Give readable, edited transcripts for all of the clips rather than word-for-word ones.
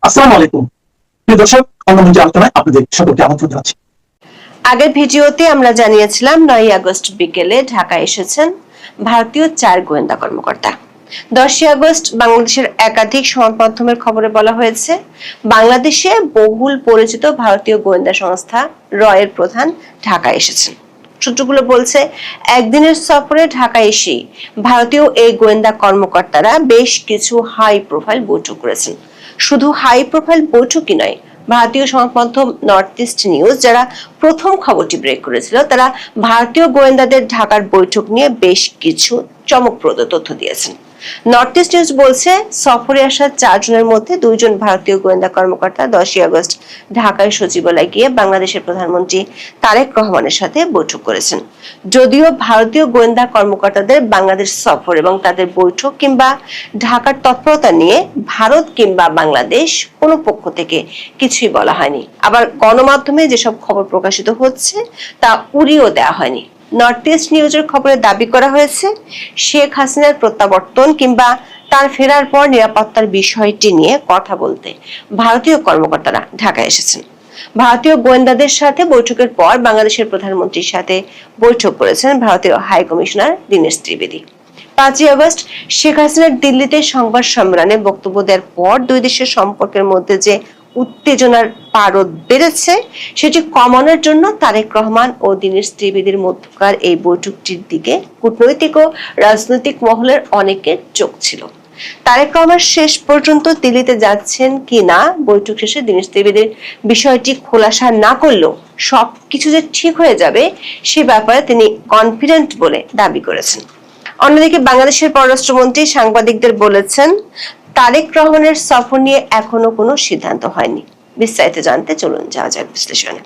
আসসালামু আলাইকুম প্রিয় দর্শক, অন্যমঞ্চে আলোচনায় আপনাদের সকলকে আমন্ত্রণ জানাচ্ছি। আগের ভিডিওতে আমরা জানিয়েছিলাম 9ই আগস্ট বিকেলে ঢাকায় এসেছেন ভারতীয় 4 গোয়েন্দা কর্মকর্তা। 10ই আগস্ট বাংলাদেশের একাধিক সংবাদ মাধ্যমের খবরে বলা হয়েছে, বাংলাদেশে বহুল পরিচিত ভারতীয় গোয়েন্দা সংস্থা রয়ের প্রধান ঢাকায় এসেছেন। সূত্রগুলো বলছে, একদিনের সফরে ঢাকায় এসেই ভারতীয় এই গোয়েন্দা কর্মকর্তারা বেশ কিছু হাই প্রোফাইল বৈঠক করেছেন। শুধু হাই প্রোফাইল বৈঠকই নয়, ভারতীয় সংবাদ মাধ্যম নর্থ ইস্ট নিউজ যারা প্রথম খবরটি ব্রেক করেছিল, তারা ভারতীয় গোয়েন্দাদের ঢাকার বৈঠক নিয়ে বেশ কিছু চমকপ্রদ তথ্য দিয়েছেন। নর্থ ইস্ট নিউজ বলছে, সফরে আসা 4 জনের মধ্যে 2 জন ভারতীয় গোয়েন্দা কর্মকর্তা 10ই আগস্ট ঢাকায় সচিবালয়ে গিয়ে বাংলাদেশের প্রধানমন্ত্রী তারেক রহমানের সাথে বৈঠক করেছেন। যদিও ভারতীয় গোয়েন্দা কর্মকর্তাদের বাংলাদেশ সফর এবং তাদের বৈঠক কিংবা ঢাকার তৎপরতা নিয়ে ভারত কিংবা বাংলাদেশ কোনো পক্ষ থেকে কিছুই বলা হয়নি। আবার গণমাধ্যমে যেসব খবর প্রকাশিত হচ্ছে তা উড়িয়েও দেওয়া হয়নি। নর্থ ইস্ট নিউজের খবরে দাবি করা হয়েছে, শেখ হাসিনার প্রত্যাবর্তন কিংবা তার ফেরার পর নিরাপত্তার বিষয়টি নিয়ে কথা বলতে ভারতীয় কর্মকর্তারা ঢাকায় এসেছেন। ভারতীয় গোয়েন্দাদের সাথে বৈঠকের পর বাংলাদেশের প্রধানমন্ত্রীর সাথে বৈঠক করেছেন ভারতীয় হাই কমিশনার দীনেশ ত্রিবেদী। 5ই আগস্ট শেখ হাসিনার দিল্লিতে সংবাদ সম্মেলনে বক্তব্য দেওয়ার পর দুই দেশের সম্পর্কের মধ্যে যে উত্তেজনার পারদ বেড়েছে, সেটি কমানোর জন্য তারেক রহমান ও দীনেশ ত্রিবেদীর মধ্যকার এই বৈঠকটির দিকে কূটনৈতিক ও রাজনৈতিক মহলের অনেকের চোখ ছিল। তারেক রহমান শেষ পর্যন্ত দিল্লিতে যাচ্ছেন কিনা বৈঠক শেষে দীনেশ ত্রিবেদীর বিষয়টি খোলাসা না করলেও সবকিছু যে ঠিক হয়ে যাবে সে ব্যাপারে তিনি কনফিডেন্ট বলে দাবি করেছেন। অন্যদিকে বাংলাদেশের পররাষ্ট্রমন্ত্রী সাংবাদিকদের বলেছেন, তারেক রহমানের সফর নিয়ে এখনো কোনো সিদ্ধান্ত হয়নি। বিস্তারিত জানতে চলুন যাওয়া যাক বিশ্লেষণে।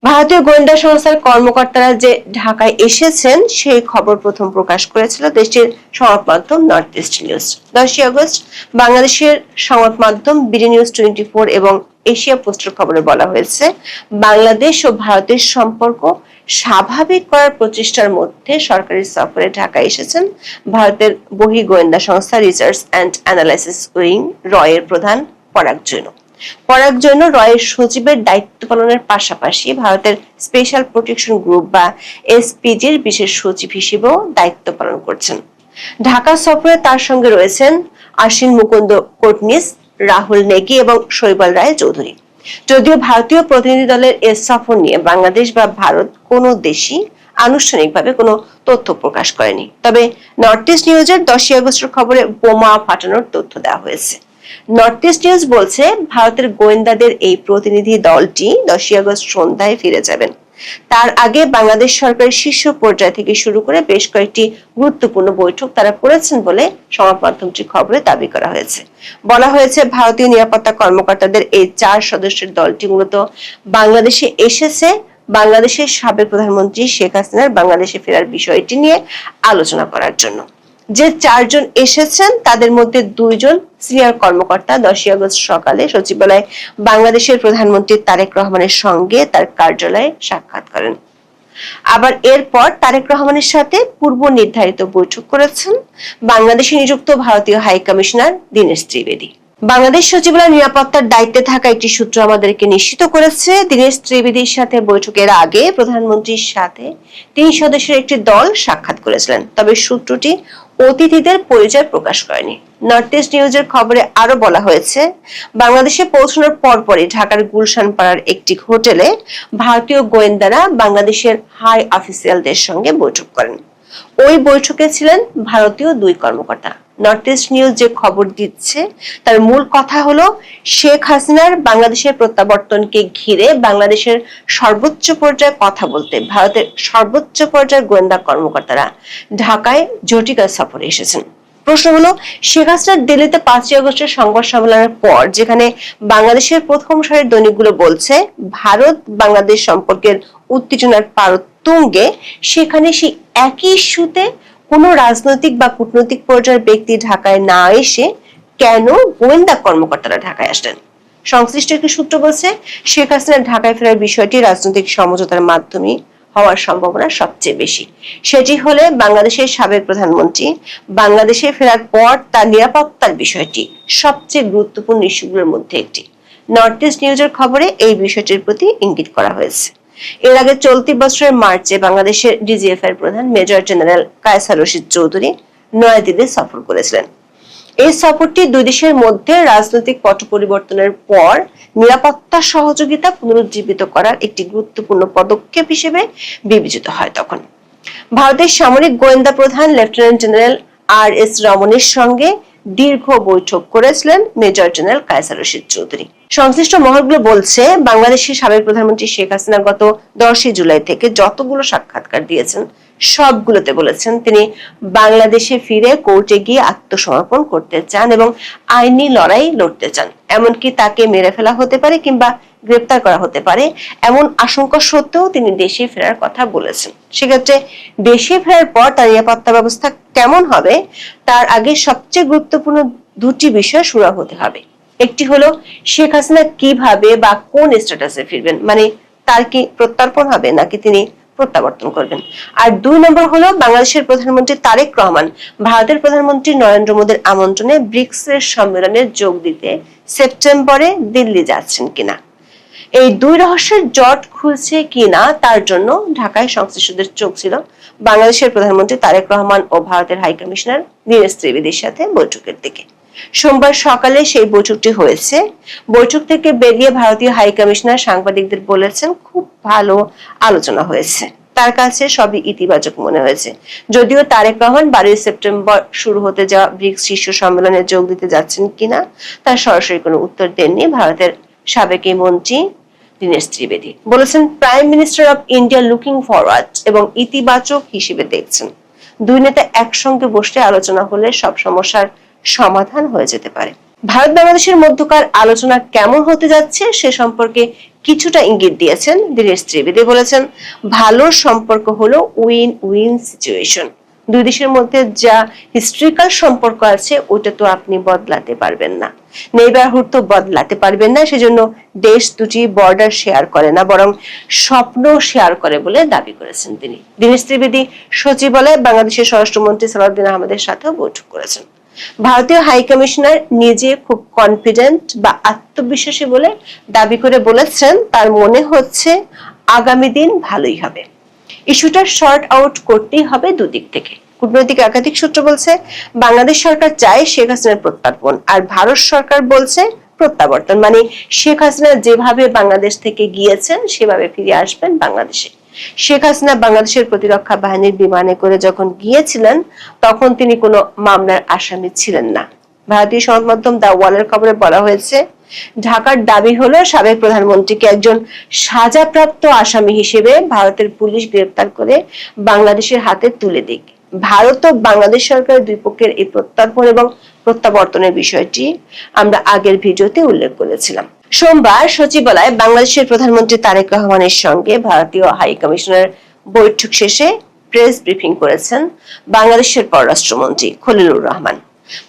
ভারতীয় গোয়েন্দা সংস্থার কর্মকর্তারা যে ঢাকায় এসেছেন সেই খবর প্রথম প্রকাশ করেছিল দেশটির সংবাদ মাধ্যম নর্থ ইস্ট নিউজ। 10ই আগস্ট বাংলাদেশের সংবাদ মাধ্যম বিডি নিউজ 24 এবং এশিয়া পোস্টের খবরে বলা হয়েছে, বাংলাদেশ ও ভারতের সম্পর্ক স্বাভাবিক করার প্রচেষ্টার মধ্যে সরকারি সফরে ঢাকায় এসেছেন ভারতের বহি গোয়েন্দা সংস্থা রিসার্চ অ্যান্ড অ্যানালাইসিস উইং রয়ের প্রধান পরাগ জৈন। পরাগ জৈন রয়ের সচিবের দায়িত্ব পালনের পাশাপাশি ভারতের স্পেশাল প্রোটেকশন গ্রুপ বা এসপিজির বিশেষ সচিব হিসেবেও দায়িত্ব পালন করছেন। ঢাকা সফরে তার সঙ্গে রয়েছেন আশ্বিন মুকুন্দ কোটনিস, রাহুল নেগি এবং শৈবাল রায় চৌধুরী। যদিও ভারতীয় প্রতিনিধি দলের এ সফর নিয়ে বাংলাদেশ বা ভারত কোনো দেশই আনুষ্ঠানিকভাবে কোনো তথ্য প্রকাশ করেনি, তবে নর্থ ইস্ট নিউজের 10ই আগস্টের খবরে বোমা ফাটানোর তথ্য দেওয়া হয়েছে। নর্থ ইস্ট নিউজ বলছে, ভারতের গোয়েন্দাদের এই প্রতিনিধি দলটি 10ই আগস্ট সন্ধ্যায় ফিরে যাবেন। তার আগে বাংলাদেশ সরকারের শীর্ষ পর্যায় থেকে শুরু করে বেশ কয়েকটি গুরুত্বপূর্ণ বৈঠক তারা করেছেন বলে সংবাদ মাধ্যমটির খবরে দাবি করা হয়েছে। বলা হয়েছে, ভারতীয় নিরাপত্তা কর্মকর্তাদের এই 4 সদস্যের দলটি মূলত বাংলাদেশে এসেছে বাংলাদেশের সাবেক প্রধানমন্ত্রী শেখ হাসিনার বাংলাদেশে ফেরার বিষয়টি নিয়ে আলোচনা করার জন্য। যে 4 জন এসেছেন তাদের মধ্যে 2 জন সিনিয়র কর্মকর্তা 10ই আগস্ট সকালে সচিবালয়ে বাংলাদেশের প্রধানমন্ত্রী তারেক রহমানের সঙ্গে তার কার্যালয়ে সাক্ষাৎ করেন। আবার এরপর তারেক রহমানের সাথে পূর্ব নির্ধারিত বৈঠক করেছেন বাংলাদেশে নিযুক্ত ভারতীয় হাই কমিশনার দীনেশ ত্রিবেদী। বাংলাদেশ সচিবালয় নিরাপত্তার দায়িত্বে থাকা একটি সূত্র আমাদেরকে নিশ্চিত করেছে, দীনেশ ত্রিবেদীর সাথে বৈঠকের আগে প্রধানমন্ত্রীর সাথে 3 সদস্যের একটি দল সাক্ষাৎ করেছিলেন, তবে সূত্রটি অতিথিদের পরিচয় প্রকাশ করেনি। নর্থ ইস্ট নিউজের খবরে আরো বলা হয়েছে, বাংলাদেশে পৌঁছানোর পরপরই ঢাকার গুলশান পাড়ার একটি হোটেলে ভারতীয় গোয়েন্দারা বাংলাদেশের হাই অফিসিয়ালদের সঙ্গে বৈঠক করেন। ওই বৈঠকে ছিলেন ভারতীয় 2 কর্মকর্তা। নর্থ ইস্ট নিউজ যে খবর দিচ্ছে তার মূল কথা হলো, শেখ হাসিনার বাংলাদেশের প্রত্যাবর্তনকে ঘিরে বাংলাদেশের সর্বোচ্চ পর্যায়ে কথা বলতে ভারতের সর্বোচ্চ পর্যায়ের গোয়েন্দা কর্মকর্তারা ঢাকায় জটিকা সফরে এসেছেন। প্রশ্ন হলো, শেখ হাসিনার দিল্লিতে 5ই আগস্টের সংবাদ সম্মেলনের পর যেখানে বাংলাদেশের প্রথম সারির দৈনিকগুলো বলছে ভারত বাংলাদেশ সম্পর্কের উত্তেজনার পারদ তুঙ্গে, সেখানে সেই একই ইস্যুতে কোনো রাজনৈতিক বা কূটনৈতিক পর্যায়ের ব্যক্তি ঢাকায় না এসে কেন গোয়েন্দা কর্মকর্তারা ঢাকায় আসলেন? সংশ্লিষ্ট একটি সূত্র বলছে, শেখ হাসিনা ঢাকায় ফেরার বিষয়টি রাজনৈতিক সমঝোতার মাধ্যমে হওয়ার সম্ভাবনা সবচেয়ে বেশি। সেটি হলে বাংলাদেশের সাবেক প্রধানমন্ত্রী বাংলাদেশে ফেরার পর তার নিরাপত্তার বিষয়টি সবচেয়ে গুরুত্বপূর্ণ ইস্যুগুলোর মধ্যে একটি। নর্থ ইস্ট নিউজের খবরে এই বিষয়টির প্রতি ইঙ্গিত করা হয়েছে। এর আগে চলতি বছরের মার্চে বাংলাদেশের ডিজিএফ এর প্রধান মেজর জেনারেল কায়সার রশিদ চৌধুরী নয়াদিল্লি সফর করেছিলেন। এই সফরটি দুই দেশের মধ্যে রাজনৈতিক পট পরিবর্তনের পর নিরাপত্তা সহযোগিতা পুনরুজ্জীবিত করার একটি গুরুত্বপূর্ণ পদক্ষেপ হিসেবে বিবেচিত হয়। তখন ভারতের সামরিক গোয়েন্দা প্রধান লেফটেন্যান্ট জেনারেল আর.এস. রমনের সঙ্গে দীর্ঘ বৈঠক করেছিলেন মেজর জেনারেল কায়সার রশিদ চৌধুরী। সংশ্লিষ্ট মহলগুলো বলছে, বাংলাদেশের সাবেক প্রধানমন্ত্রী শেখ হাসিনা গত 10 জুলাই থেকে যতগুলো সাক্ষাৎকার দিয়েছেন সবগুলোতে বলেছেন তিনি বাংলাদেশে ফিরে কোর্টে গিয়ে আত্মসমর্পণ করতে চান এবং আইনি লড়াই লড়তে চান। এমনকি তাকে মেরে ফেলা হতে পারে কিংবা গ্রেপ্তার করা হতে পারে এমন আশঙ্কা সত্ত্বেও তিনি দেশে ফেরার কথা বলেছেন। সেক্ষেত্রে দেশে ফেরার পর তার নিরাপত্তা ব্যবস্থা কেমন হবে তার আগে সবচেয়ে গুরুত্বপূর্ণ দুটি বিষয় সুরাহা হতে হবে। একটি হলো শেখ হাসিনা কিভাবে বা কোন স্ট্যাটাসে ফিরবেন, মানে তার কি প্রত্যর্পণ হবে নাকি তিনি প্রত্যাবর্তন করবেন। আর 2 নম্বর হলো বাংলাদেশের প্রধানমন্ত্রী তারেক রহমান ভারতের প্রধানমন্ত্রী নরেন্দ্র মোদীর আমন্ত্রণে ব্রিক্স এর সম্মেলনে যোগ দিতে সেপ্টেম্বরে দিল্লি যাচ্ছেন কিনা। এই 2 রহস্যের জট খুলছে কিনা তার জন্য ঢাকায় সংশ্লিষ্টদের চোখ ছিল বাংলাদেশের প্রধানমন্ত্রী তারেক রহমান ও ভারতের হাই কমিশনার দীনেশ ত্রিবেদীর সাথে বৈঠকের দিকে। সোমবার সকালে সেই বৈঠকটি হয়েছে। বৈঠক থেকে বেরিয়ে ভারতীয় হাই কমিশনার সাংবাদিকদের বলেছেন, খুব ভালো আলোচনা হয়েছে, তার কাছে সবই ইতিবাচক মনে হয়েছে। যদিও তারেক রহমান 12 সেপ্টেম্বর শুরু হতে যাওয়া ব্রিক্স শীর্ষ সম্মেলনে যোগ দিতে যাচ্ছেন কিনা তার সরাসরি কোনো উত্তর দেননি ভারতের সাবেক মন্ত্রী দীনেশ ত্রিবেদী। বলেছেন, prime minister of India looking forward এবং ইতিবাচক হিসেবে দেখছেন। দুই নেতা একসঙ্গে বসে আলোচনা হলে সব সমস্যার সমাধান হয়ে যেতে পারে। ভারত বাংলাদেশের মধ্যকার আলোচনা কেমন হতে যাচ্ছে সে সম্পর্কে কিছুটা ইঙ্গিত দিয়েছেন দীনেশ ত্রিবেদী। বলেছেন, ভালো সম্পর্ক হলো উইন উইন সিচুয়েশন। দুই দেশের মধ্যে যা হিস্ট্রিক্যাল সম্পর্ক আছে ওটা তো আপনি বদলাতে পারবেন না, নেইবারহুড তো বদলাতে পারবেন না। সেজন্য দেশ দুটি বর্ডার শেয়ার করে না, বরং স্বপ্ন শেয়ার করে বলে দাবি করেছেন তিনি। দীনেশ ত্রিবেদী সচিবালয়ে বাংলাদেশের স্বরাষ্ট্রমন্ত্রী সালাউদ্দিন আহমেদের সাথেও বৈঠক করেছেন। ভারতীয় হাই কমিশনার নিজে খুব কনফিডেন্ট বা আত্মবিশ্বাসী বলে দাবি করে বলেছেন, তার মনে হচ্ছে আগামী দিন ভালোই হবে। ইস্যুটা শর্ট আউট করতেই হবে দুদিক থেকে। কূটনৈতিক একাধিক সূত্র বলছে, বাংলাদেশ সরকার চায় শেখ হাসিনার প্রত্যর্পণ আর ভারত সরকার বলছে প্রত্যাবর্তন, মানে শেখ হাসিনা যেভাবে বাংলাদেশ থেকে গিয়েছেন সেভাবে ফিরে আসবেন বাংলাদেশে। শেখ হাসিনা বাংলাদেশের প্রতিরক্ষা বাহিনীর বিমানে করে যখন গিয়েছিলেন তখন তিনি কোনো মামলার আসামি ছিলেন না। ভারতীয় সংবাদ মাধ্যম দ্য ওয়ালের খবরে বলা হয়েছে, ঢাকার দাবি হলো সাবেক প্রধানমন্ত্রীকে একজন সাজাপ্রাপ্ত আসামি হিসেবে ভারতের পুলিশ গ্রেপ্তার করে বাংলাদেশের হাতে তুলে দিক। ভারত ও বাংলাদেশ সরকারের দুই পক্ষের এই প্রত্যর্পণ এবং প্রত্যাবর্তনের বিষয়টি আমরা আগের ভিডিওতে উল্লেখ করেছিলাম। সোমবার সচিবালয়ে বাংলাদেশের প্রধানমন্ত্রী তারেক রহমানের সঙ্গে ভারতীয় হাই কমিশনার বৈঠক শেষে প্রেস ব্রিফিং করেছেন বাংলাদেশের পররাষ্ট্রমন্ত্রী খলিলুর রহমান।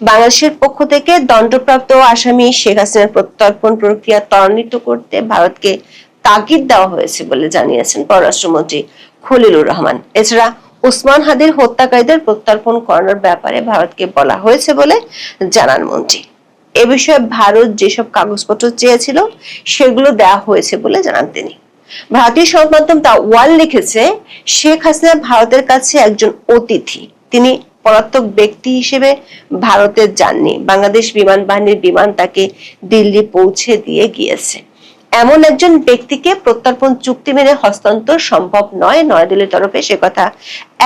বাংলাদেশের পক্ষ থেকে দণ্ডপ্রাপ্ত আসামি শেখ হাসিনার প্রত্যর্পণ প্রক্রিয়া ত্বরান্বিত করতে ভারতকে তাগিদ দেওয়া হয়েছে বলে জানিয়েছেন পররাষ্ট্রমন্ত্রী খলিলুর রহমান। এছাড়া ওসমান হাদির হত্যাকারীদের প্রত্যর্পণ করানোর ব্যাপারে ভারতকে বলা হয়েছে বলে জানান মন্ত্রী। এ বিষয়ে ভারত যেসব কাগজপত্র চেয়েছিল সেগুলো দেওয়া হয়েছে বলে জানান তিনি। ভারতীয় সংবাদ মাধ্যম দ্য ওয়াল লিখেছে, শেখ হাসিনা ভারতের কাছে একজন অতিথি, তিনি পলাতক ব্যক্তি হিসেবে ভারতে যাননি। বাংলাদেশ বিমান বাহিনীর বিমান তাকে দিল্লি পৌঁছে দিয়ে গিয়েছে। এমন একজন ব্যক্তিকে প্রত্যর্পণ চুক্তি মেনে হস্তান্তর সম্ভব নয়। নয়াদিল্লির তরফে সে কথা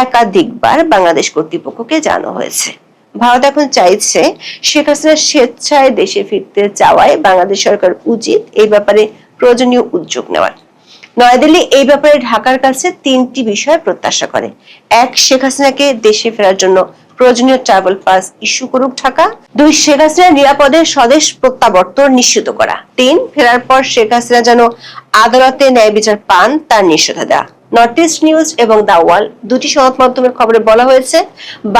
একাধিকবার বাংলাদেশ কর্তৃপক্ষকে জানানো হয়েছে। ভারত এখন চাইছে শেখ হাসিনা স্বেচ্ছায় দেশে ফিরতে চাওয়ায় বাংলাদেশ সরকার উচিত এই ব্যাপারে প্রয়োজনীয় উদ্যোগ নেওয়ার। নয়াদিল্লি এই ব্যাপারে ঢাকার কাছে 3টি বিষয় প্রত্যাশা করে। 1, শেখ হাসিনাকে দেশে ফেরার জন্য প্রয়োজনীয় ট্রাভেল পাস ইস্যু করুক ঢাকা। 2, শেখ হাসিনা নিরাপদে স্বদেশ প্রত্যাবর্তন নিশ্চিত করা। 3, ফেরার পর শেখ হাসিনা যেন আদালতে ন্যায় বিচার পান তার নিশ্চয়তা। নর্থ ইস্ট নিউজ এবং দ্য ওয়াল দুটি সংবাদ মাধ্যমের খবরে বলা হয়েছে,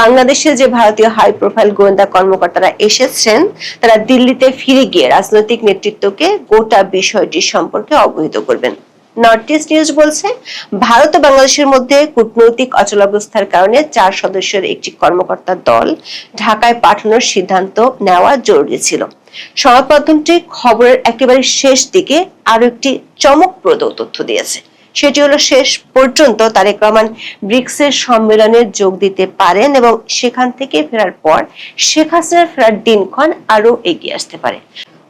বাংলাদেশে যে ভারতীয় হাই প্রোফাইল গোয়েন্দা কর্মকর্তারা এসেছেন তারা দিল্লিতে ফিরে গিয়ে রাজনৈতিক নেতৃত্বকে গোটা বিষয়টি সম্পর্কে অবহিত করবেন। নর্থ ইস্ট নিউজ বলছে, ভারত ও বাংলাদেশের মধ্যে কূটনৈতিক অচলাবস্থার কারণে 4 সদস্যের একটি কর্মকর্তার দল ঢাকায় পাঠানোর সিদ্ধান্ত নেওয়া জরুরি ছিল। সংবাদ মাধ্যমটি খবরের একেবারে শেষ দিকে আরো একটি চমকপ্রদ তথ্য দিয়েছে। সেটি হলো, শেষ পর্যন্ত তারেক রহমান ব্রিক্সের সম্মেলনে যোগ দিতে পারেন এবং সেখান থেকে ফেরার পর শেখ হাসিনার ফেরার দিনক্ষণ আরো এগিয়ে আসতে পারে।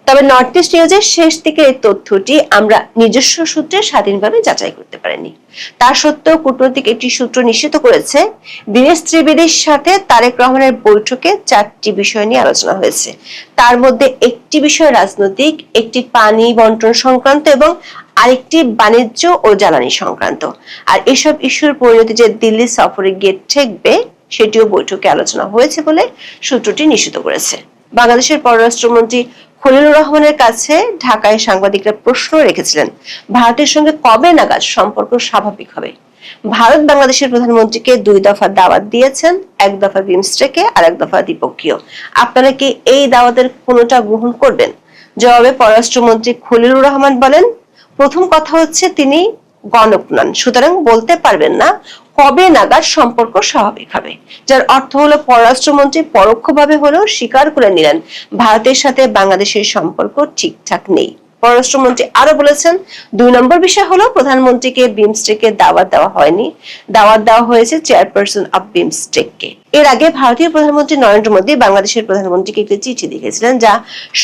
তবে নর্থ ইস্ট নিউজের শেষ দিকে এই তথ্যটি আমরা নিজস্ব সূত্রে স্বাধীনভাবে যাচাই করতে পারিনি। তা সত্ত্বেও কূটনৈতিক একটি সূত্র নিশ্চিত করেছে, দীনেশ ত্রিবেদীর সাথে তারেক রহমানের বৈঠকে 4টি বিষয় নিয়ে আলোচনা হয়েছে। তার মধ্যে একটি বিষয় রাজনৈতিক, একটি পানি বন্টন সংক্রান্ত এবং আরেকটি বাণিজ্য ও জ্বালানি সংক্রান্ত। আর এসব ইস্যুর পরিণতি যে দিল্লি সফরে গিয়ে ঠেকবে সেটিও বৈঠকে আলোচনা হয়েছে বলে সূত্রটি নিশ্চিত করেছে। বাংলাদেশের পররাষ্ট্রমন্ত্রী খলিলুর রহমানের কাছে ঢাকায় সাংবাদিকরা প্রশ্ন রেখেছিলেন, ভারতের সঙ্গে কবে নাগাদ সম্পর্ক স্বাভাবিক হবে। ভারত বাংলাদেশের প্রধানমন্ত্রীকে 2 দফা দাওয়াত দিয়েছেন, 1 দফা বিমস্টেকে আর 1 দফা দ্বিপক্ষীয়। আপনারা কি এই দাওয়াতের কোনোটা গ্রহণ করবেন? জবাবে পররাষ্ট্রমন্ত্রী খলিলুর রহমান বলেন, প্রথম কথা হচ্ছে তিনি গণক নন, সুতরাং বলতে পারবেন না কবে নাগাদ সম্পর্ক স্বাভাবিক হবে। যার অর্থ হলো পররাষ্ট্রমন্ত্রী পরোক্ষভাবে হলেও স্বীকার করে নিলেন ভারতের সাথে বাংলাদেশের সম্পর্ক ঠিকঠাক নেই। পররাষ্ট্রমন্ত্রী আরো বলেছেন, 2 নম্বর বিষয় হলো প্রধানমন্ত্রীকে বিমস্টেকে দাওয়াত দেওয়া হয়নি, দাওয়াত দেওয়া হয়েছে চেয়ারপারসন অব বিমস্টেককে। এর আগে ভারতীয় প্রধানমন্ত্রী নরেন্দ্র মোদী বাংলাদেশের প্রধানমন্ত্রীকে একটি চিঠি লিখেছিলেন, যা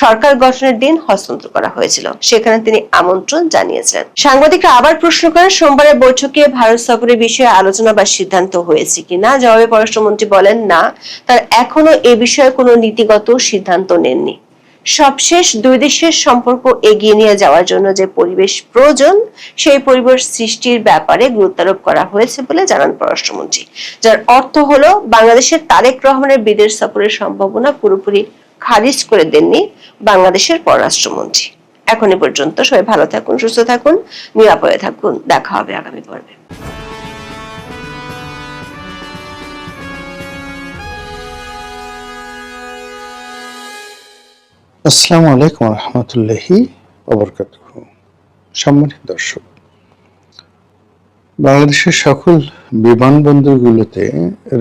সরকার গঠনের দিন হস্তান্তর করা হয়েছিল। সেখানে তিনি আমন্ত্রণ জানিয়েছিলেন। সাংবাদিকরা আবার প্রশ্ন করেন, সোমবারের বৈঠকে ভারত সফরের বিষয়ে আলোচনা বা সিদ্ধান্ত হয়েছে কিনা। জবাবে পররাষ্ট্রমন্ত্রী বলেন, না, তার এখনো এ বিষয়ে কোনো নীতিগত সিদ্ধান্ত নেননি। সবশেষ 2 দেশের সম্পর্ক এগিয়ে নিয়ে যাওয়ার জন্য যে পরিবেশ প্রয়োজন সেই পরিবেশ সৃষ্টির ব্যাপারে গুরুত্ব আরোপ করা হয়েছে বলে জানান পররাষ্ট্রমন্ত্রী। যার অর্থ হলো, বাংলাদেশের তারেক রহমানের বিদেশ সফরের সম্ভাবনা পুরোপুরি খারিজ করে দেননি বাংলাদেশের পররাষ্ট্রমন্ত্রী। এখন এ পর্যন্ত। সবাই ভালো থাকুন, সুস্থ থাকুন, নিরাপদে থাকুন। দেখা হবে আগামী পর্বে। আসসালামু আলাইকুম রহমতুল্লাহি ওয়াবারাকাতুহু। সম্মানিত দর্শক, বাংলাদেশের সকল বিমানবন্দরগুলোতে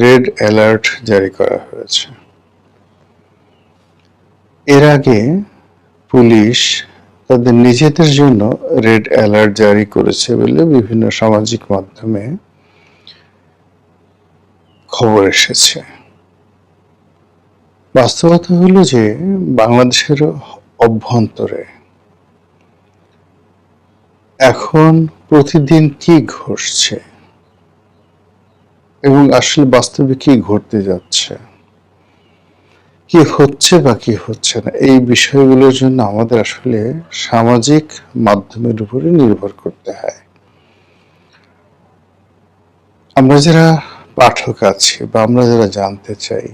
রেড অ্যালার্ট জারি করা হয়েছে। এর আগে পুলিশ তাদের নিজেদের জন্য রেড অ্যালার্ট জারি করেছে বলে বিভিন্ন সামাজিক মাধ্যমে খবর এসেছে। বাস্তবতা হলো যে বাংলাদেশের অভ্যন্তরে এখন প্রতিদিন কি ঘটছে এবং আসলে বাস্তবে কি ঘটতে যাচ্ছে, কি হচ্ছে বা কি হচ্ছে না, এই বিষয়গুলোর জন্য আমাদের আসলে সামাজিক মাধ্যমের উপরে নির্ভর করতে হয়। আমরা যারা পাঠক আছি বা আমরা যারা জানতে চাই,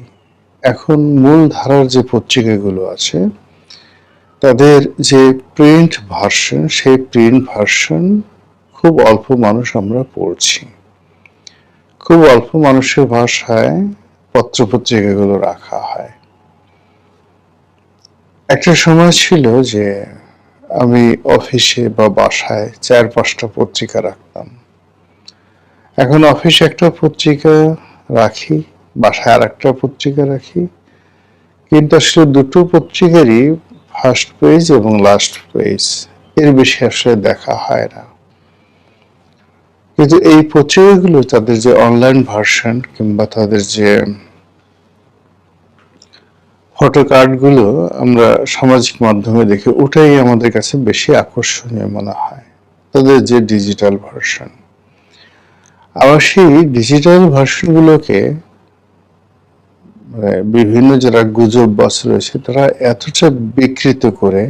এখন মূল ধারার যে পত্রিকাগুলো আছে তাদের যে প্রিন্ট ভার্সন, সেই প্রিন্ট ভার্সন খুব অল্প মানুষ আমরা পড়ছি। খুব অল্প মানুষের ভাষায় পত্রপত্রিকাগুলো রাখা হয়। একটা সময় ছিল যে আমি অফিসে বা বাসায় 4-5টা পত্রিকা রাখতাম। এখন অফিসে একটা পত্রিকা রাখি, বাসায় আর একটা পত্রিকা রাখি, কিন্তু আসলে দুটো পত্রিকারই ফার্স্ট পেজ এবং লাস্ট পেজ এর বেশি আসলে দেখা হয় না। কিন্তু এই পত্রিকাগুলো তাদের যে অনলাইন ভার্সন কিংবা তাদের যে ফটো কার্ডগুলো আমরা সামাজিক মাধ্যমে দেখি, ওটাই আমাদের কাছে বেশি আকর্ষণীয় মনে হয়, তাদের যে ডিজিটাল ভার্সন। আবার সেই ডিজিটাল ভার্সনগুলোকে বিভিন্ন যারা গুজব বাস রয়েছে তারা এতটা বিকৃত করে,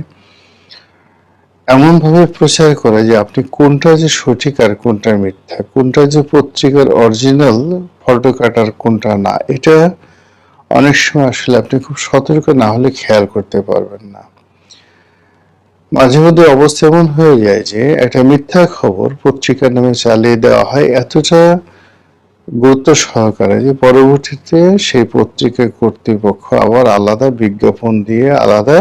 এমন ভাবে প্রচার করে যে আপনি কোনটা যে সঠিক আর কোনটা মিথ্যা, কোনটা যে পত্রিকার অরিজিনাল ফটো কাট আর কোনটা না, এটা অনেক সময় আসলে আপনি খুব সতর্ক না হলে খেয়াল করতে পারবেন না। মাঝে মধ্যে অবস্থা এমন হয়ে যায় যে একটা মিথ্যা খবর পত্রিকার নামে চালিয়ে দেওয়া হয় এতটা গুরুত্ব সহকারে যে পরবর্তীতে সেই পত্রিকা কর্তৃপক্ষ আবার আলাদা বিজ্ঞাপন দিয়ে আলাদা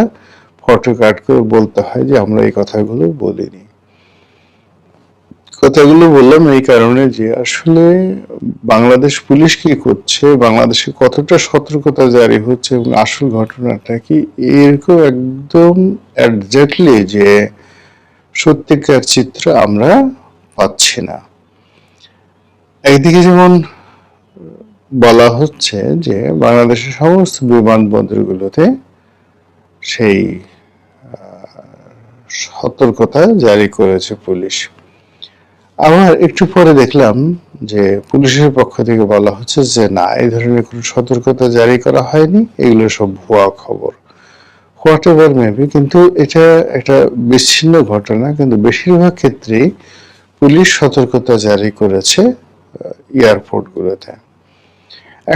ফটো কাট করে বলতে হয় যে আমরা এই কথাগুলো বলিনি। কথাগুলো বললাম এই কারণে যে আসলে বাংলাদেশ পুলিশ কি করছে, বাংলাদেশে কতটা সতর্কতা জারি হচ্ছে এবং আসল ঘটনাটা কি, এরকম একদম একজাক্টলি যে সত্যিকার চিত্র আমরা পাচ্ছি না। একদিকে যেমন বলা হচ্ছে যে বাংলাদেশের সমস্ত বিমানবন্দরগুলোতে সেই সতর্কতা জারি করেছে পুলিশ। আবার একটু পরে দেখলাম যে পুলিশের পক্ষ থেকে বলা হচ্ছে যে না, এই ধরনের কোনো সতর্কতা জারি করা হয়নি, এগুলো সব ভুয়া খবর। হোয়াট এভার মেবি, কিন্তু এটা একটা বিচ্ছিন্ন ঘটনা, কিন্তু বেশিরভাগ ক্ষেত্রেই পুলিশ সতর্কতা জারি করেছে এয়ারপোর্টগুলোতে।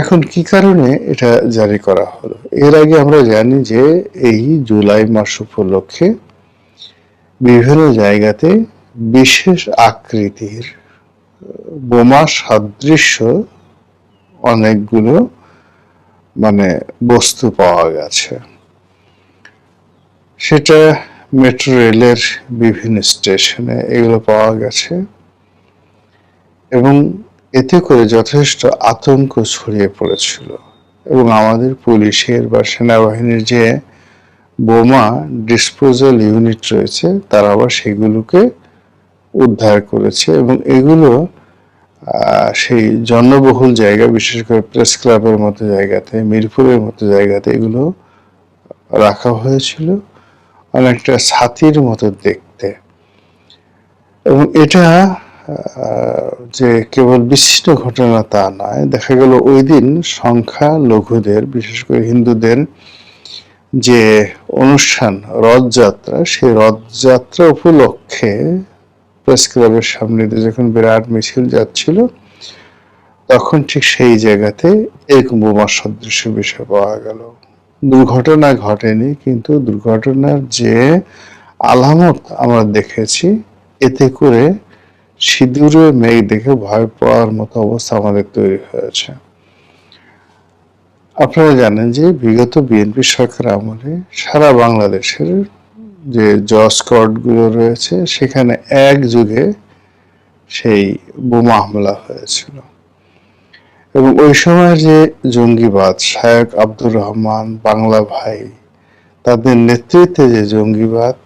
এখন কি কারণে এটা জারি করা হলো? এর আগে আমরা জানি যে এই জুলাই মাস উপলক্ষে বিভিন্ন জায়গাতে বিশেষ আকৃতির বোমা সাদৃশ্য অনেকগুলো বস্তু পাওয়া গেছে। সেটা মেট্রো রেলের বিভিন্ন স্টেশনে এগুলো পাওয়া গেছে এবং এতে করে যথেষ্ট আতঙ্ক ছড়িয়ে পড়েছিল এবং আমাদের পুলিশের বা সেনাবাহিনীর যে বোমা ডিসপোজাল ইউনিট রয়েছে তারা আবার সেগুলোকে উদ্ধার করেছে এবং এগুলো সেই জনবহুল জায়গা, বিশেষ করে প্রেস ক্লাবের মতো জায়গাতে, মিরপুরের মতো জায়গাতে এগুলো রাখা হয়েছিল, অনেকটা ছাতির মতো দেখতে। এবং এটা যে কেবল বিচ্ছিন্ন ঘটনা তা নয়, দেখা গেল ওই দিন সংখ্যালঘুদের, বিশেষ করে হিন্দুদের যে অনুষ্ঠান রথযাত্রা, সেই রথযাত্রা উপলক্ষে প্রেস ক্লাবের সামনে দিয়ে যখন বিরাট মিছিল যাচ্ছিল তখন ঠিক সেই জায়গাতে এরকম বোমা সদৃশ্য বিষয় পাওয়া গেল। দুর্ঘটনা ঘটেনি, কিন্তু দুর্ঘটনার যে আলামত আমরা দেখেছি, এতে করে সিঁদুরে মেঘ দেখে ভয় পাওয়ার মতো অবস্থা আমাদের তৈরি হয়েছে। আপনারা জানেন যে বিগত বিএনপি সরকার আমলে সারা বাংলাদেশের যে জজ কোর্টগুলো রয়েছে সেখানে একযোগে সেই বোমা হামলা হয়েছিল এবং ওই সময় যে জঙ্গিবাদ, শায়ক আব্দুর রহমান, বাংলা ভাই, তাদের নেতৃত্বে যে জঙ্গিবাদ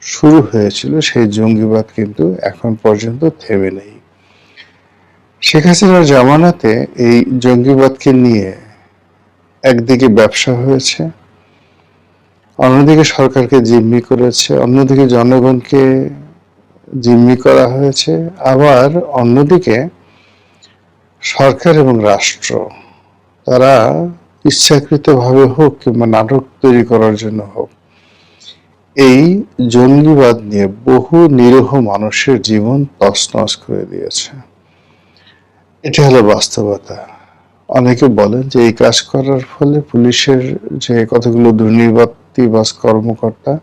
শুরু হয়েছিল সেই জঙ্গিবাদ কিন্তু এখন পর্যন্ত থেমে নেই। শেখ হাসিনার জামানাতে এই জঙ্গিবাদকে নিয়ে একদিকে ব্যবসা হয়েছে, অন্যদিকে সরকারকে জিম্মি করেছে, অন্যদিকে জনগণকে জিম্মি করা হয়েছে, আবার অন্যদিকে সরকার এবং রাষ্ট্র তারা ইচ্ছাকৃতভাবে হোক কিংবা নাটক তৈরি করার জন্য হোক এই জঙ্গিবাদ নিয়ে বহু নিরীহ মানুষের জীবন তছনছ করে দিয়েছে। এটা হলো বাস্তবতা। অনেকে বলেন যে এই কাজ করার ফলে পুলিশের যে কতগুলো দুর্নীতিবাজ কর্মকর্তা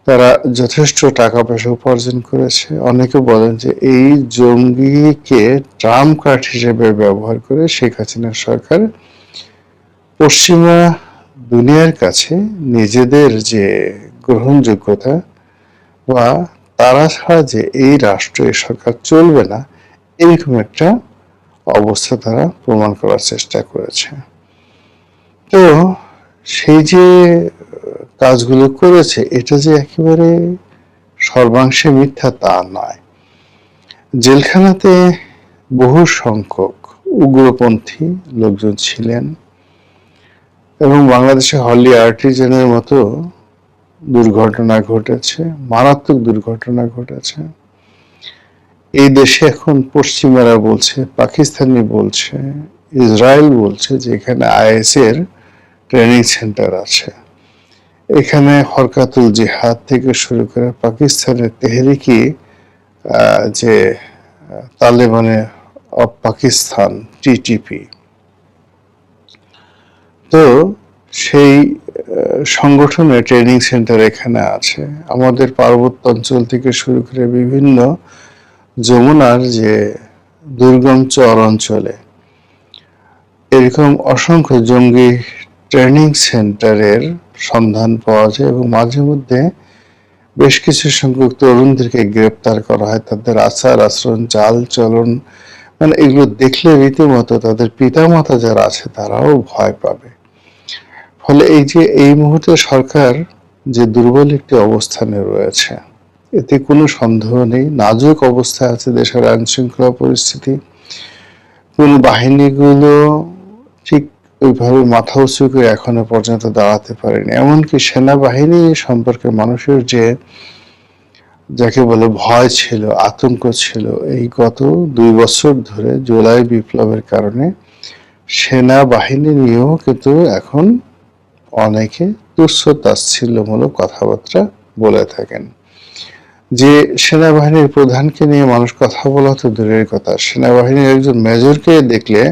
তারা যথেষ্ট টাকা পয়সা উপার্জন করেছে। অনেকে বলেন যে এই জঙ্গিকে ট্রাম্প কার্ড হিসেবে ব্যবহার করে শেখ হাসিনা সরকার পশ্চিমা দুনিয়ার কাছে নিজেদের যে গ্রহণযোগ্যতা বা তারা ছাড়া যে এই রাষ্ট্র, এই সরকার চলবে না, এইরকম একটা অবস্থা তারা প্রমাণ করার চেষ্টা করেছে। তো সেই যে কাজগুলো করেছে এটা যে একেবারে সর্বাংশে মিথ্যা তা নয়। জেলখানাতে বহু সংখ্যক উগ্রপন্থী লোকজন ছিলেন এবং বাংলাদেশে হলি আর্টিজানের মতো দুর্ঘটনা ঘটেছে, মারাত্মক দুর্ঘটনা ঘটেছে। এই দেশে এখন পশ্চিমারা বলছে, পাকিস্তানি বলছে, ইসরায়েল বলছে যে এখানে আইএস এর ট্রেনিং সেন্টার আছে। এখানে হরকাতুল জিহাদ থেকে শুরু করে পাকিস্তানের তেহরিকি যে তালেবানে অফ পাকিস্তান টিটিপি, তো সেই সংগঠনের ট্রেনিং সেন্টার এখানে আছে। আমাদের পার্বত্য অঞ্চল থেকে শুরু করে বিভিন্ন যমুনার যে দুর্গম চর অঞ্চলে এরকম অসংখ্য জঙ্গি ট্রেনিং সেন্টারের সন্ধান পাওয়া যায় এবং মাঝে মধ্যে বেশ কিছু সংখ্যক তরুণদেরকে গ্রেপ্তার করা হয়, তাদের আচার আচরণ চাল চলন মানে এগুলো দেখলে রীতিমতো তাদের পিতামাতা যারা আছে তারাও ভয় পাবে। ফলে এই যে এই মুহূর্তে সরকার যে দুর্বল একটি অবস্থানে রয়েছে, এতে কোনো সন্দেহ নেই। নাজুক অবস্থায় আছে দেশের আইন শৃঙ্খলা পরিস্থিতি। কোন বাহিনীগুলো ঠিক ওইভাবে মাথা উঁচু করে এখনো পর্যন্ত দাঁড়াতে পারেনি। এমনকি সেনাবাহিনী সম্পর্কে মানুষের যে যাকে বলে ভয় ছিল, আতঙ্ক ছিল, এই গত 2 বছর ধরে জুলাই বিপ্লবের কারণে সেনাবাহিনী নিয়েও কিন্তু এখন অনেকে তুচ্ছ তাচ্ছিল্যমূলক কথাবার্তা বলে থাকেন। যে সেনাবাহিনীর প্রধানকে নিয়ে মানুষ কথা বলা তো দূরের কথা, সেনাবাহিনীর একজন মেজরকে দেখলে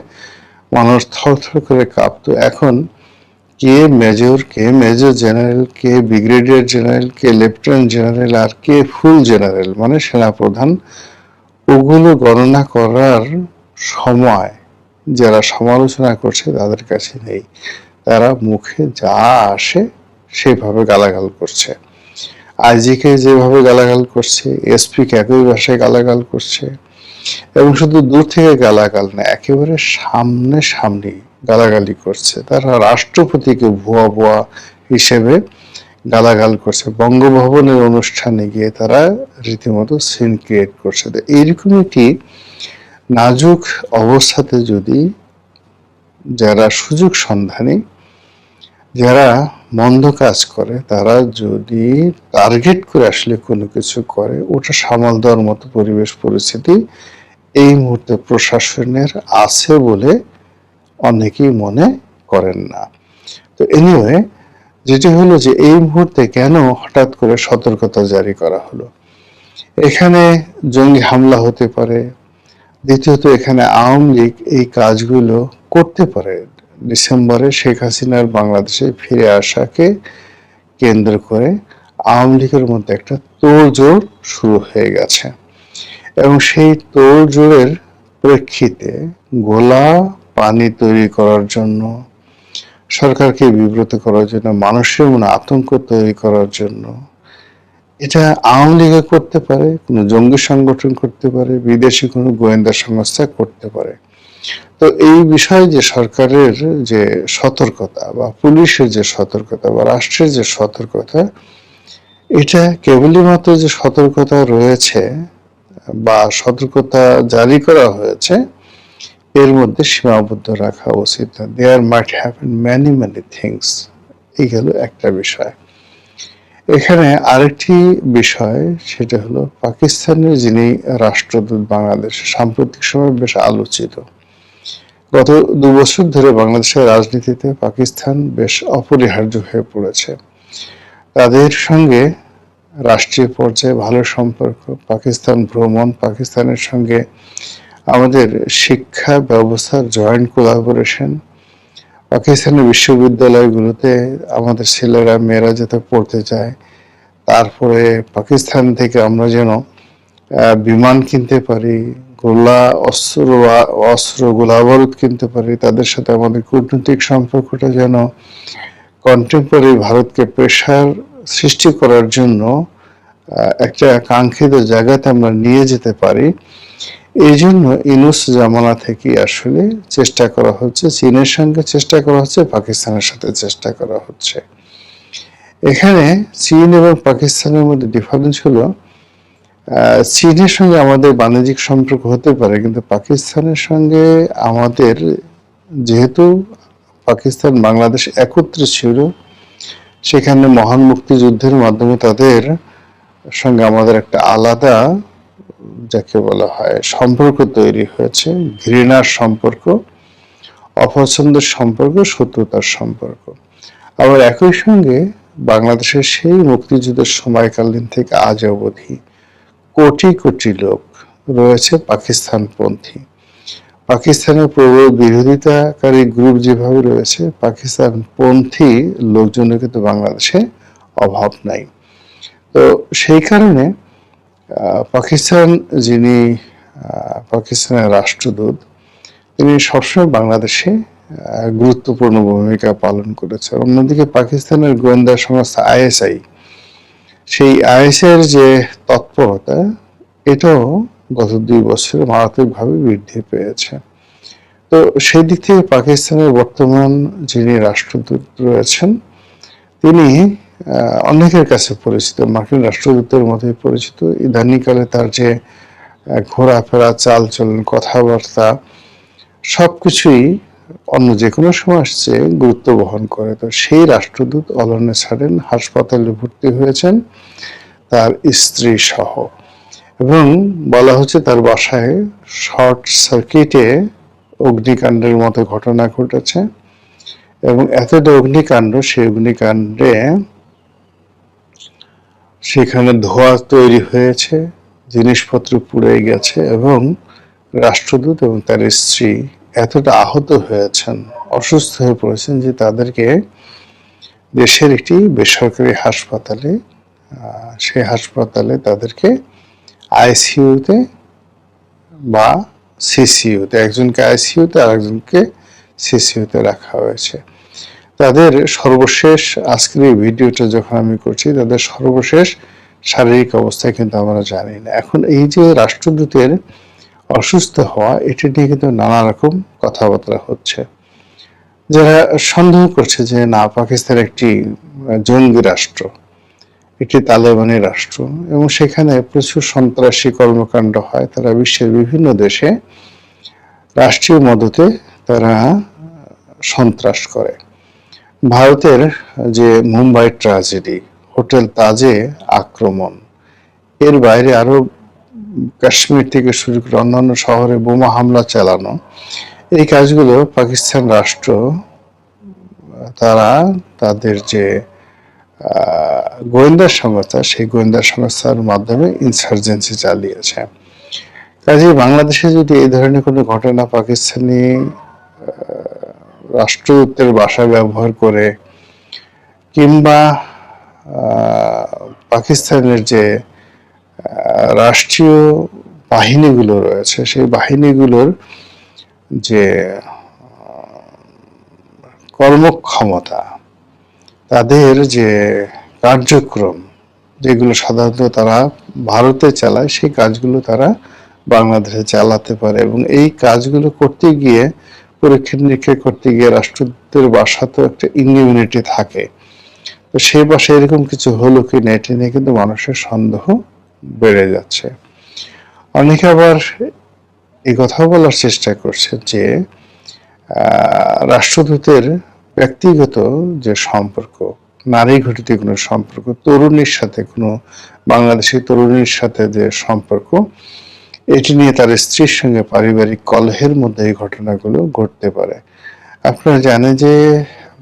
মানুষ থরথর করে কাঁপতো। এখন কে মেজর, কে মেজর জেনারেল, কে ব্রিগেডিয়ার জেনারেল, কে লেফটেন্যান্ট জেনারেল, আর কে ফুল জেনারেল মানে সেনাপ্রধান, ওগুলো গণনা করার সময় যারা সমালোচনা করছে তাদের কাছে নেই। তারা মুখে যা আসে সেভাবে গালাগাল করছে। আইজিকে যেভাবে গালাগাল করছে, এসপিকে একই ভাষায় গালাগাল করছে, এবং শুধু দূর থেকে গালাগাল না, একেবারে সামনে সামনে গালাগালি করছে। তারা রাষ্ট্রপতিকে ভুয়া ভুয়া হিসেবে গালাগাল করছে। বঙ্গভবনের অনুষ্ঠানে গিয়ে তারা রীতিমতো সিন ক্রিয়েট করছে। তো এইরকম একটি নাজুক অবস্থাতে যদি যারা সুযোগ সন্ধানী, যারা মন্দ কাজ করে, তারা যদি টার্গেট করে আসলে কোনো কিছু করে, ওটা সামাল দেওয়ার মতো পরিবেশ পরিস্থিতি এই মুহূর্তে প্রশাসনের আছে বলে অনেকেই মনে করেন না। তো এনিওয়ে, যেটি হলো যে এই মুহূর্তে কেন হঠাৎ করে সতর্কতা জারি করা হলো? এখানে জঙ্গি হামলা হতে পারে, দ্বিতীয়ত এখানে আওয়ামী লীগ এই কাজগুলো করতে পারে। ডিসেম্বরে শেখ হাসিনার বাংলাদেশে ফিরে আসাকে কেন্দ্র করে আওয়ামী লীগের মধ্যে একটা তোড়জোড় শুরু হয়ে গেছে, এবং সেই তোড়জোড়ের প্রেক্ষিতে গোলা পানি তৈরি করার জন্য, সরকারকে বিব্রত করার জন্য, মানুষের মনে আতঙ্ক তৈরি করার জন্য, এটা আওয়ামী লীগে করতে পারে, কোনো জঙ্গি সংগঠন করতে পারে, বিদেশি কোনো গোয়েন্দা সংস্থা করতে পারে। তো এই বিষয়ে যে সরকারের যে সতর্কতা বা পুলিশের যে সতর্কতা বা রাষ্ট্রের যে সতর্কতা, এটা কেবলই মাত্র যে সতর্কতা রয়েছে বা সতর্কতা জারি করা হয়েছে এর মধ্যে সীমাবদ্ধ রাখা উচিত না। There might happen many many things. এই গেল একটা বিষয়। এখানে আরেকটি বিষয়, সেটা হলো পাকিস্তানের যিনি রাষ্ট্রদূত বাংলাদেশে সাম্প্রতিক সময় বেশ আলোচিত। গত 2 বছর ধরে বাংলাদেশের রাজনীতিতে পাকিস্তান বেশ অপরিহার্য হয়ে পড়েছে। তাদের সঙ্গে রাষ্ট্রীয় পর্যায়ে ভালো সম্পর্ক, পাকিস্তান ভ্রমণ, পাকিস্তানের সঙ্গে আমাদের শিক্ষা ব্যবস্থার জয়েন্ট কোলাবোরেশন, পাকিস্তানের বিশ্ববিদ্যালয়গুলোতে আমাদের ছেলেরা মেয়েরা যাতে পড়তে যায়, তারপরে পাকিস্তান থেকে আমরা যেন বিমান কিনতে পারি, গোলা অস্ত্র গোলাবারুদ কিনতে পারি, তাদের সাথে আমাদের কূটনৈতিক সম্পর্কটা যেন কন্টেম্পোরারি ভারতকে প্রেশার সৃষ্টি করার জন্য একটা কাঙ্ক্ষিত জায়গাতে আমরা নিয়ে যেতে পারি। এই জন্য ইউনূস জামানা থেকে আসলে চেষ্টা করা হচ্ছে, চীনের সঙ্গে চেষ্টা করা হচ্ছে, পাকিস্তানের সাথে চেষ্টা করা হচ্ছে। এখানে চীন এবং পাকিস্তানের মধ্যে ডিফারেন্স হলো, চীনের সঙ্গে আমাদের বাণিজ্যিক সম্পর্ক হতে পারে, কিন্তু পাকিস্তানের সঙ্গে আমাদের, যেহেতু পাকিস্তান বাংলাদেশ একত্রে ছিল, সেখানে মহান মুক্তিযুদ্ধের মাধ্যমে তাদের সঙ্গে আমাদের একটা আলাদা যাকে বলা হয় সম্পর্ক তৈরি হয়েছে, ঘৃণার সম্পর্ক, অপছন্দের সম্পর্ক, শত্রুতার সম্পর্ক। আবার একই সঙ্গে বাংলাদেশের সেই মুক্তিযুদ্ধের সময়কালীন থেকে আজ অবধি কোটি কোটি লোক রয়েছে পাকিস্তানপন্থী। পাকিস্তানের প্রবল বিরোধিতাকারী গ্রুপ যেভাবে রয়েছে, পাকিস্তানপন্থী লোকজনের কিন্তু বাংলাদেশে অভাব নাই। তো সেই কারণে পাকিস্তান যিনি পাকিস্তানের রাষ্ট্রদূত, তিনি সবসময় বাংলাদেশে গুরুত্বপূর্ণ ভূমিকা পালন করেছে। অন্যদিকে পাকিস্তানের গোয়েন্দা সংস্থা আইএসআই, সেই আইএসের যে তৎপরতা, এটাও গত 2 বছরে মারাত্মকভাবে বৃদ্ধি পেয়েছে। তো সেই দিক থেকে পাকিস্তানের বর্তমান যিনি রাষ্ট্রদূত রয়েছেন, তিনি অনেকের কাছে পরিচিত, মার্কিন রাষ্ট্রদূতের মতোই পরিচিত। ইদানিংকালে তার যে ঘোরাফেরা, চালচলন, কথাবার্তা সবকিছুই অন্য যে কোনো সময় আসছে গুরুত্ব বহন করে। তো সেই রাষ্ট্রদূত অলনে ছাড়েন, হাসপাতালে ভর্তি হয়েছেন তার স্ত্রী সহ, এবং বলা হচ্ছে তার বাসায় শর্ট সার্কিটে অগ্নিকাণ্ডের মতো ঘটনা ঘটেছে। এবং এতটা অগ্নিকাণ্ড, সেই অগ্নিকাণ্ডে সেখানে ধোঁয়া তৈরি হয়েছে, জিনিসপত্র পুড়ে গেছে, এবং রাষ্ট্রদূত এবং তার স্ত্রী এতটা আহত হয়েছেন, অসুস্থ হয়ে পড়েছেন যে তাদেরকে দেশের একটি বেসরকারি হাসপাতালে, সেই হাসপাতালে তাদেরকে আইসিইউতে বা সিসিইউতে, একজনকে আইসিইউতে আর একজনকে সিসিইউতে রাখা হয়েছে। তাদের সর্বশেষ, আজকের এই ভিডিওটা যখন আমি করছি, তাদের সর্বশেষ শারীরিক অবস্থা কিন্তু আমরা জানি না। এখন এই যে রাষ্ট্রদূতের অসুস্থ হওয়া, এটি নিয়ে কিন্তু নানা রকম কথাবার্তা হচ্ছে। যারা সন্দেহ করছে যে না, পাকিস্তান একটি জঙ্গি রাষ্ট্র, একটি তালেবানি রাষ্ট্র, এবং সেখানে প্রচুর সন্ত্রাসী কর্মকাণ্ড হয়। তারা বিশ্বের বিভিন্ন দেশে রাষ্ট্রীয় মদতে তারা সন্ত্রাস করে। ভারতের যে মুম্বাই ট্র্যাজেডি, হোটেল তাজে আক্রমণ, এর বাইরে আরো কাশ্মীর থেকে শুরু করে অন্যান্য শহরে বোমা হামলা চালানো, এই কাজগুলো পাকিস্তান রাষ্ট্র তারা তাদের যে গোয়েন্দা সংস্থা, সেই গোয়েন্দা সংস্থার মাধ্যমে ইনসার্জেন্সি চালিয়েছে। কাজেই বাংলাদেশে যদি এই ধরনের কোনো ঘটনা পাকিস্তানি রাষ্ট্রদূতের বাসা ব্যবহার করে, কিংবা পাকিস্তানের যে রাষ্ট্রীয় বাহিনীগুলো রয়েছে, সেই বাহিনীগুলোর যে কর্মক্ষমতা, তাদের যে কার্যক্রম, যেগুলো সাধারণত তারা ভারতে চালায়, সেই কাজগুলো তারা বাংলাদেশে চালাতে পারে। এবং এই কাজগুলো করতে গিয়ে, পরীক্ষা নিরীক্ষা করতে গিয়ে, রাষ্ট্রদূতের বাসাতেও একটা ইমিউনিটি থাকে। তো সেই বাসায় এরকম কিছু হলো কি না, এটা নিয়ে কিন্তু মানুষের সন্দেহ বেড়ে যাচ্ছে। অনেকে আবার এই কথাও বলার চেষ্টা করছে যে রাষ্ট্রদূতের ব্যক্তিগত যে সম্পর্ক, নারী ঘটিত কোনো সম্পর্ক, তরুণীর সাথে, কোনো বাংলাদেশি তরুণীর সাথে যে সম্পর্ক, এটি নিয়ে তার স্ত্রীর সঙ্গে পারিবারিক কলহের মধ্যে এই ঘটনাগুলো ঘটতে পারে। আপনারা জানেন যে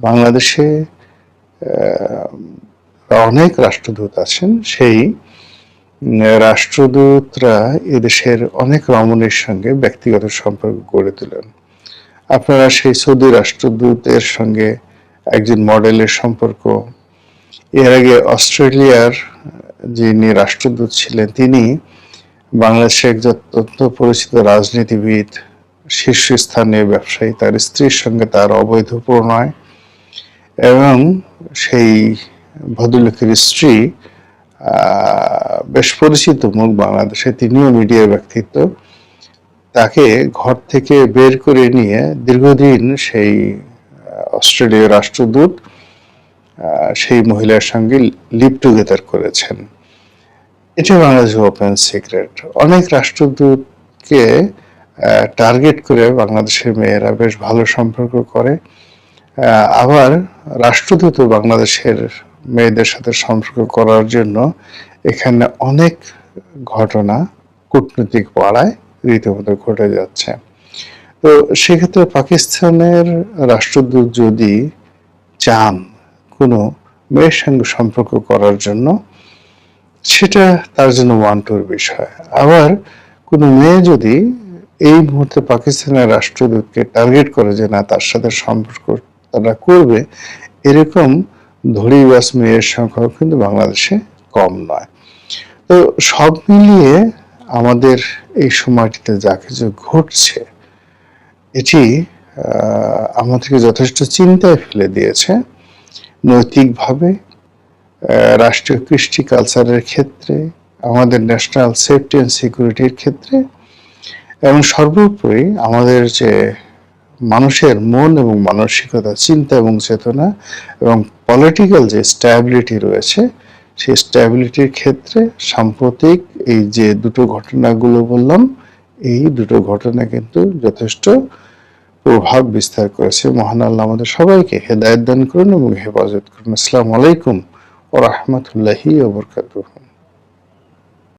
বাংলাদেশে অনেক রাষ্ট্রদূত আছেন। সেই রাষ্ট্রদূতরা এদেশের অনেক রমণীর সঙ্গে ব্যক্তিগত সম্পর্ক গড়ে তোলেন। আপনারা সেই সৌদি রাষ্ট্রদূতের সঙ্গে একজন মডেলের সম্পর্ক, এর আগে অস্ট্রেলিয়ার যিনি রাষ্ট্রদূত ছিলেন, তিনি বাংলাদেশের একজন অত্যন্ত পরিচিত রাজনীতিবিদ, শীর্ষস্থানীয় ব্যবসায়ী, তার স্ত্রীর সঙ্গে তার অবৈধ প্রণয়, এবং সেই ভদ্রলোকের স্ত্রী বেশ পরিচিত মুখ বাংলাদেশে, তিনিও মিডিয়া ব্যক্তিত্ব। তাকে ঘর থেকে বের করে নিয়ে দীর্ঘদিন সেই অস্ট্রেলীয় রাষ্ট্রদূত সেই মহিলার সঙ্গে লিভ টুগেদার করেছেন। এটা বাংলাদেশের ওপেন সিক্রেট। অনেক রাষ্ট্রদূতকে টার্গেট করে বাংলাদেশের মেয়েরা বেশ ভালো সম্পর্ক করে। আবার রাষ্ট্রদূত বাংলাদেশের মেয়েদের সাথে সম্পর্ক করার জন্য এখানে অনেক ঘটনা কূটনৈতিক পাড়ায় রীতিমতো ঘটে যাচ্ছে। তো সেক্ষেত্রে পাকিস্তানের রাষ্ট্রদূত যদি চান কোনো মেয়ের সঙ্গে সম্পর্ক করার জন্য, সেটা তার জন্য ওয়ান্টুর বিষয়। আবার কোনো মেয়ে যদি এই মুহূর্তে পাকিস্তানের রাষ্ট্রদূতকে টার্গেট করে যে না, তার সাথে সম্পর্ক তারা করবে, এরকম ধড়িবাজ মেয়ের সংখ্যাও কিন্তু বাংলাদেশে কম নয়। তো সব মিলিয়ে আমাদের এই সময়টিতে যা কিছু ঘটছে, এটি আমাদেরকে যথেষ্ট চিন্তায় ফেলে দিয়েছে। নৈতিকভাবে, রাষ্ট্রীয় কৃষ্টি কালচারের ক্ষেত্রে, আমাদের ন্যাশনাল সেফটি অ্যান্ড সিকিউরিটির ক্ষেত্রে, এবং সর্বোপরি আমাদের যে মানুষের মন এবং মানসিকতা, চিন্তা এবং চেতনা এবং পলিটিক্যাল যে স্ট্যাবিলিটি রয়েছে, সেই স্ট্যাবিলিটির ক্ষেত্রে সাম্প্রতিক এই যে দুটো ঘটনাগুলো বললাম, এই দুটো ঘটনা কিন্তু যথেষ্ট প্রভাব বিস্তার করেছে। মহান আল্লাহ আমাদের সবাইকে হেদায়েত দান করুন এবং হেফাজত করুন। আসসালামু আলাইকুম ওয়া রাহমাতুল্লাহি ওয়া বারাকাতুহু।